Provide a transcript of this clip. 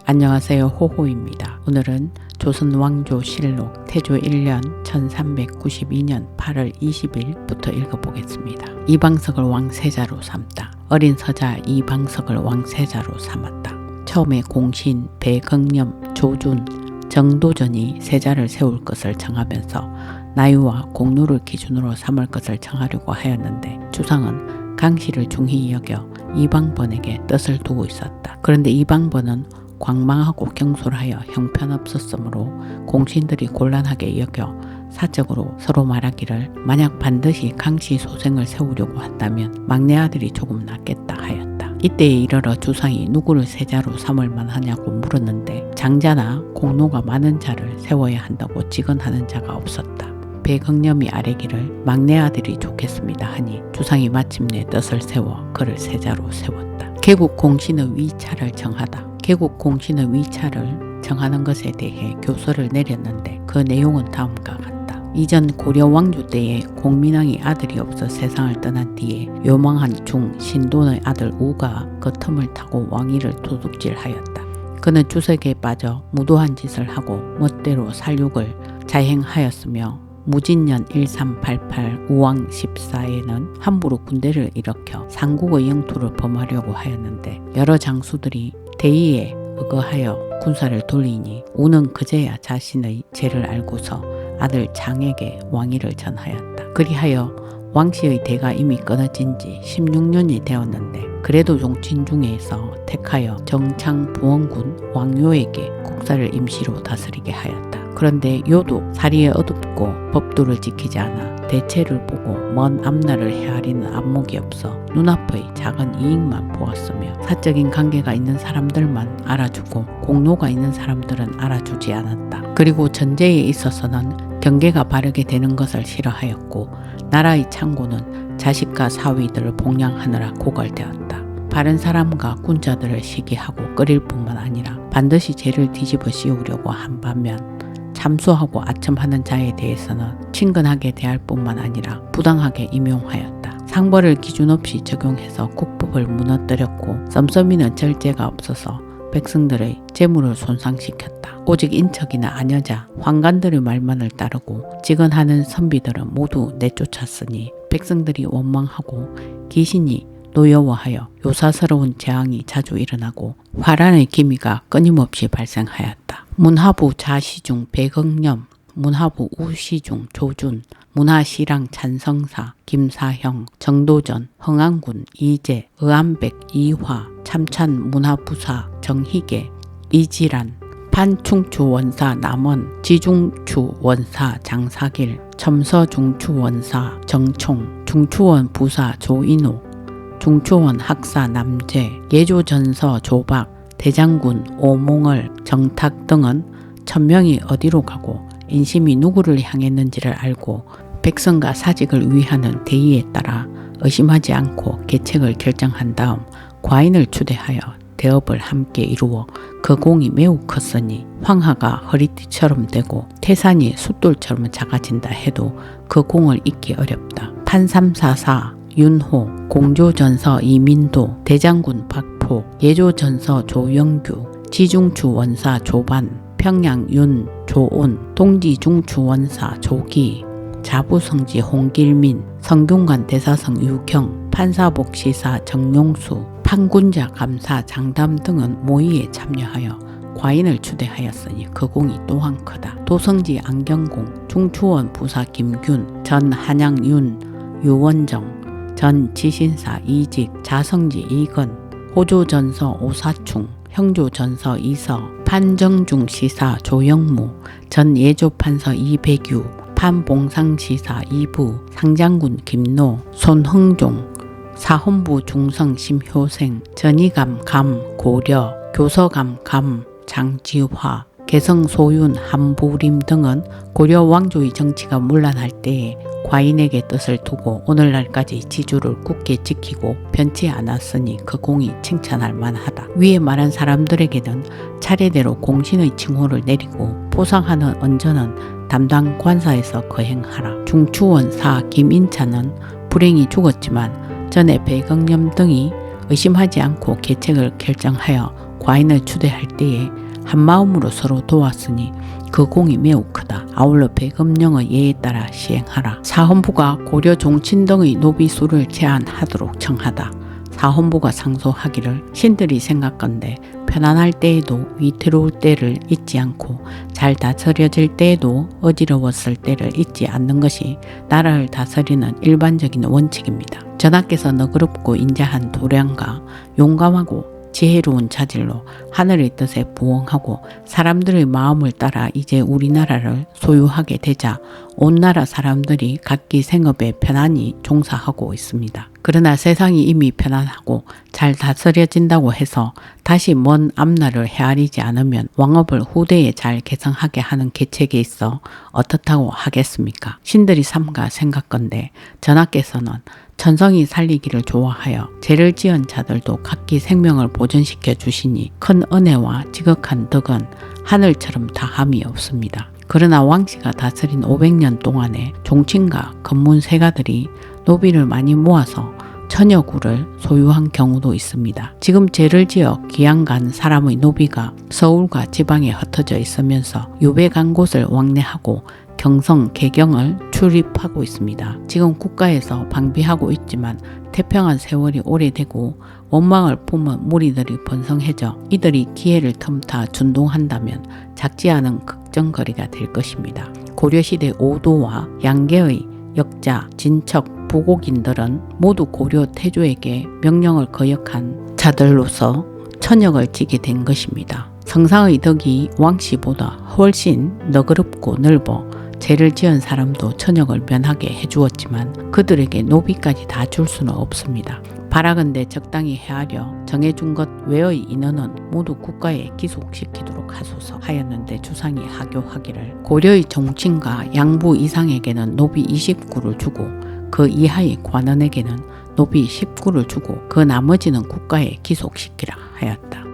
안녕하세요, 호호입니다. 오늘은 조선왕조실록 태조 1년 1392년 8월 20일부터 읽어보겠습니다. 이방석을 왕세자로 삼다. 어린 서자 이방석을 왕세자로 삼았다. 처음에 공신, 배경념, 조준, 정도전이 세자를 세울 것을 정하면서 나이와 공로를 기준으로 삼을 것을 정하려고 하였는데 주상은 강씨를 중히 여겨 이방번에게 뜻을 두고 있었다. 그런데 이방번은 광망하고 경솔하여 형편없었으므로 공신들이 곤란하게 여겨 사적으로 서로 말하기를 만약 반드시 강씨 소생을 세우려고 한다면 막내 아들이 조금 낫겠다 하였다. 이때에 이르러 주상이 누구를 세자로 삼을 만하냐고 물었는데 장자나 공로가 많은 자를 세워야 한다고 직언하는 자가 없었다. 배경념이 아뢰기를 막내 아들이 좋겠습니다 하니 주상이 마침내 뜻을 세워 그를 세자로 세웠다. 개국 공신의 위차를 정하다. 개국 공신의 위차를 정하는 것에 대해 교서를 내렸는데 그 내용은 다음과 같다. 이전 고려 왕조 때에 공민왕이 아들이 없어 세상을 떠난 뒤에 요망한 중 신돈의 아들 우가 그 틈을 타고 왕위를 도둑질하였다. 그는 주색에 빠져 무도한 짓을 하고 멋대로 살육을 자행하였으며 무진년 1388 우왕 14에는 함부로 군대를 일으켜 삼국의 영토를 범하려고 하였는데 여러 장수들이 대의에 의거하여 군사를 돌리니 우는 그제야 자신의 죄를 알고서 아들 장에게 왕위를 전하였다. 그리하여 왕씨의 대가 이미 끊어진 지 16년이 되었는데 그래도 종친 중에서 택하여 정창 부원군 왕요에게 국사를 임시로 다스리게 하였다. 그런데 요도 사리에 어둡고 법도를 지키지 않아 대체를 보고 먼 앞날을 헤아리는 안목이 없어 눈앞의 작은 이익만 보았으며 사적인 관계가 있는 사람들만 알아주고 공로가 있는 사람들은 알아주지 않았다. 그리고 전제에 있어서는 경계가 바르게 되는 것을 싫어하였고 나라의 창고는 자식과 사위들을 복양하느라 고갈되었다. 바른 사람과 군자들을 시기하고 끓일 뿐만 아니라 반드시 죄를 뒤집어 씌우려고 한 반면 참수하고 아첨하는 자에 대해서는 친근하게 대할 뿐만 아니라 부당하게 임용하였다. 상벌을 기준 없이 적용해서 국법을 무너뜨렸고 썸썸이는 절제가 없어서 백성들의 재물을 손상시켰다. 오직 인척이나 아녀자, 환관들의 말만을 따르고 직언하는 선비들은 모두 내쫓았으니 백성들이 원망하고 귀신이 노여워하여 요사스러운 재앙이 자주 일어나고 화란의 기미가 끊임없이 발생하였다. 문하부 자시중 배경념, 문하부 우시중 조준, 문하시랑 찬성사, 김사형, 정도전, 흥안군 이재, 의안백 이화, 참찬 문하부사, 정희계, 이지란, 판충추 원사 남원, 지중추 원사 장사길, 첨서중추 원사 정총, 중추원 부사 조인호, 중추원 학사 남재, 예조전서 조박, 대장군 오몽을 정탁 등은 천명이 어디로 가고 인심이 누구를 향했는지를 알고 백성과 사직을 위하는 대의에 따라 의심하지 않고 계책을 결정한 다음 과인을 추대하여 대업을 함께 이루어 그 공이 매우 컸으니 황하가 허리띠처럼 되고 태산이 숫돌처럼 작아진다 해도 그 공을 잊기 어렵다. 판삼사사 윤호, 공조전서 이민도, 대장군 박포, 예조전서 조영규, 지중추 원사 조반, 평양 윤 조온, 동지중추 원사 조기, 자부성지 홍길민, 성균관 대사성 유경, 판사복시사 정용수, 판군자 감사 장담 등은 모의에 참여하여 과인을 추대하였으니 그 공이 또한 크다. 도성지 안경공, 중추원 부사 김균, 전 한양 윤 유원정, 전 지신사 이직, 자성지 이건, 호조전서 오사충, 형조전서 이서, 판정중 시사 조영무, 전 예조판서 이백유, 판봉상시사 이부, 상장군 김노, 손흥종, 사헌부 중성 심효생, 전이감 감 고려, 교서감 감 장지화, 개성소윤 한부림 등은 고려 왕조의 정치가 문란할 때에 과인에게 뜻을 두고 오늘날까지 지주를 굳게 지키고 변치 않았으니 그 공이 칭찬할 만하다. 위에 말한 사람들에게는 차례대로 공신의 징호를 내리고 포상하는 언저는 담당 관사에서 거행하라. 중추원사 김인찬은 불행히 죽었지만 전에 배경념 등이 의심하지 않고 계책을 결정하여 과인을 추대할 때에 한마음으로 서로 도왔으니 그 공이 매우 크다. 아울러 배금령의 예에 따라 시행하라. 사헌부가 고려 종친 등의 노비 수를 제한하도록 청하다. 사헌부가 상소하기를 신들이 생각건대 편안할 때에도 위태로울 때를 잊지 않고 잘 다스려질 때에도 어지러웠을 때를 잊지 않는 것이 나라를 다스리는 일반적인 원칙입니다. 전하께서 너그럽고 인자한 도량과 용감하고 지혜로운 자질로 하늘의 뜻에 부응하고 사람들의 마음을 따라 이제 우리나라를 소유하게 되자 온 나라 사람들이 각기 생업에 편안히 종사하고 있습니다. 그러나 세상이 이미 편안하고 잘 다스려진다고 해서 다시 먼 앞날을 헤아리지 않으면 왕업을 후대에 잘 개성하게 하는 계책에 있어 어떻다고 하겠습니까? 신들이 삼가 생각건대 전하께서는 천성이 살리기를 좋아하여 죄를 지은 자들도 각기 생명을 보존시켜 주시니 큰 은혜와 지극한 덕은 하늘처럼 다함이 없습니다. 그러나 왕씨가 다스린 500년 동안에 종친과 검문세가들이 노비를 많이 모아서 천여 구를 소유한 경우도 있습니다. 지금 죄를 지어 귀양 간 사람의 노비가 서울과 지방에 흩어져 있으면서 유배 간 곳을 왕래하고 경성, 개경을 출입하고 있습니다. 지금 국가에서 방비하고 있지만 태평한 세월이 오래되고 원망을 품은 무리들이 번성해져 이들이 기회를 틈타 준동한다면 작지 않은 극정거리가 될 것입니다. 고려시대 오도와 양계의 역자, 진척, 부곡인들은 모두 고려 태조에게 명령을 거역한 자들로서 천역을 지게 된 것입니다. 성상의 덕이 왕씨보다 훨씬 너그럽고 넓어 죄를 지은 사람도 천역을 면하게 해주었지만 그들에게 노비까지 다 줄 수는 없습니다. 바라건대 적당히 헤아려 정해준 것 외의 인원은 모두 국가에 기속시키도록 하소서 하였는데 주상이 하교하기를 고려의 종친과 양부 이상에게는 노비 20구를 주고 그 이하의 관원에게는 노비 10구를 주고 그 나머지는 국가에 기속시키라 하였다.